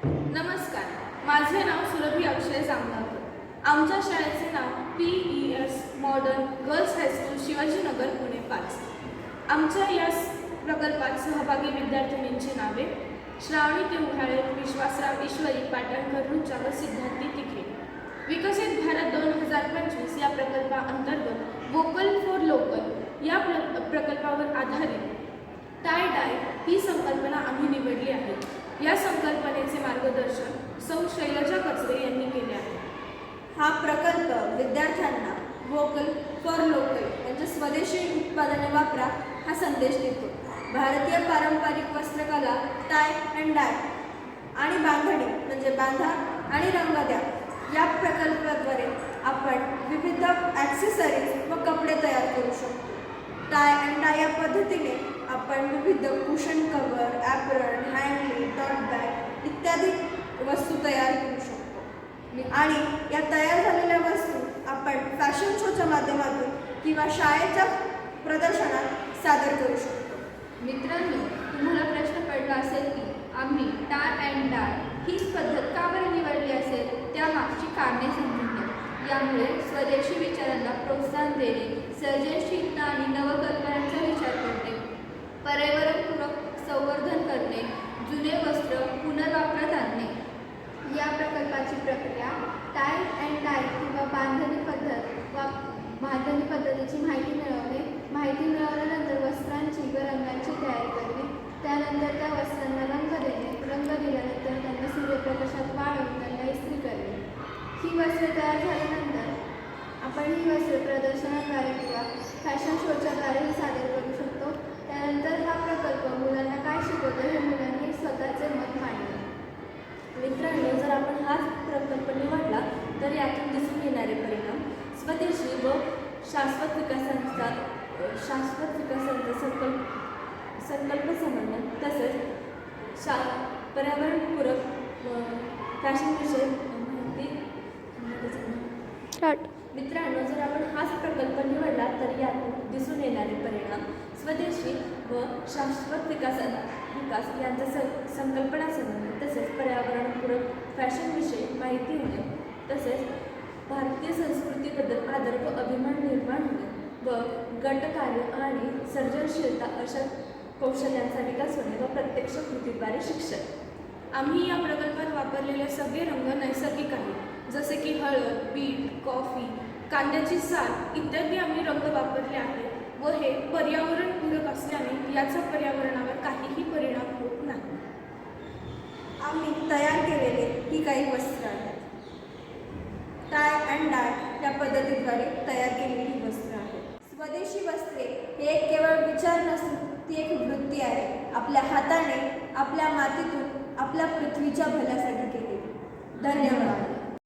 नमस्कार, माझे नाव सुरभी अक्षय जामदार. आमच्या शाळेचे नाव PES modern girls high school Shivajinagar Pune 5. आमच्या या प्रकल्पात सहभागी विद्यार्थिनींची नावे श्रावणी तेव्हाळे, विश्वासराव ईश्वरी, पाटणकर रुचा व सिद्धार्थी तिखे. विकसित भारत 2025 या प्रकल्पाअंतर्गत वोकल फॉर लोकल या प्रकल्पावर आधारित टाय डाय ही संकल्पना आम्ही निवडली आहे. या संकल्पनेचे मार्गदर्शन सौ शैलजा कचरे यांनी केले आहे. हा प्रकल्प विद्यार्थ्यांना वोकल फॉर लोकल म्हणजे स्वदेशी उत्पादने वापरा हा संदेश देतो. भारतीय पारंपरिक वस्त्रकला टाय अँड डाय आणि बांधणी म्हणजे बांधा आणि रंग द्या या प्रकल्पाद्वारे आपण विविध ॲक्सेसरीज व कपडे तयार करू शकतो. टाय अँड डाय या पद्धतीने आपण विविध कुशन कव्हर, ॲप्रन, हँडली, टॉट बॅग इत्यादी वस्तू तयार करू शकतो आणि या तयार झालेल्या वस्तू आपण फॅशन शोच्या माध्यमातून किंवा शाळेच्या प्रदर्शनात सादर करू शकतो. मित्रांनो, तुम्हाला प्रश्न पडला असेल की आम्ही टाय अँड डाय हीच पद्धत का बरं निवडली असेल, त्यामागची कारणे समजून घ्या. यामुळे स्वदेशी विचारांना प्रोत्साहन देणे, सर्जनशीलता आणि नवकल्पनांचा विचार करणे, पर्यावरणपूरक संवर्धन करणे, जुने वस्त्र पुनर्वापरात आणणे. या प्रकल्पाची प्रक्रिया टाय अँड डाय किंवा बांधणी पद्धतीची माहिती मिळवणे, माहिती मिळवल्यानंतर वस्त्रांची व रंगांची तयारी करणे, त्यानंतर त्या वस्त्रांना रंग देणे, रंग दिल्यानंतर त्यांना सूर्यप्रकाशात वाळवून त्यांना इस्त्री करणे. ही वस्त्रे तयार झाल्यानंतर आपण ही वस्त्रे प्रदर्शनाद्वारे किंवा फॅशन शोच्याद्वारेही सादर करू शकतो. त्यानंतर हा प्रकल्प मुलांना काय शिकवतो हे मुलांनी स्वतःचे मत मांडले. मित्रांनो, जर आपण हाच प्रकल्प निवडला तर यातून दिसून येणारे परिणाम स्वदेशी व शाश्वत विकासांचा संकल्प समन्वय तसेच पर्यावरणपूरक फॅशनविषयी माहिती. मित्रांनो, जर आपण हाच प्रकल्प निवडला तर यातून दिसून येणारे परिणाम स्वदेशी व शाश्वत विकास यांचा संकल्पना समन्वय तसेच पर्यावरणपूरक फॅशनविषयी माहिती होणे, तसेच भारतीय संस्कृतीबद्दल आदर व अभिमान निर्माण होणे व गटकार्य आणि सर्जनशीलता अशा कौशल्यांचा विकास होणे व प्रत्यक्ष कृतीद्वारे शिक्षण. आम्ही या प्रकल्पात वापरलेले सगळे रंग नैसर्गिक आहेत, जसे की हळद, बीट, कॉफी, कांद्याची साल इत्यादी आम्ही रंग वापरले आहेत व हे पर्यावरणपूरक असल्याने याचा पर्यावरणावर काहीही परिणाम होत नाही. आम्ही तयार केलेले ही काही वस्त्र आहेत. टाय अँड डाय या पद्धतीद्वारे तयार केलेली ही वस्त्र आहेत. स्वदेशी वस्त्रे हे एक केवळ विचार नसून ती एक वृत्ती आहे. आपल्या हाताने आपल्या मातीतून आपल्या पृथ्वीच्या भल्यासाठी केलेली. धन्यवाद.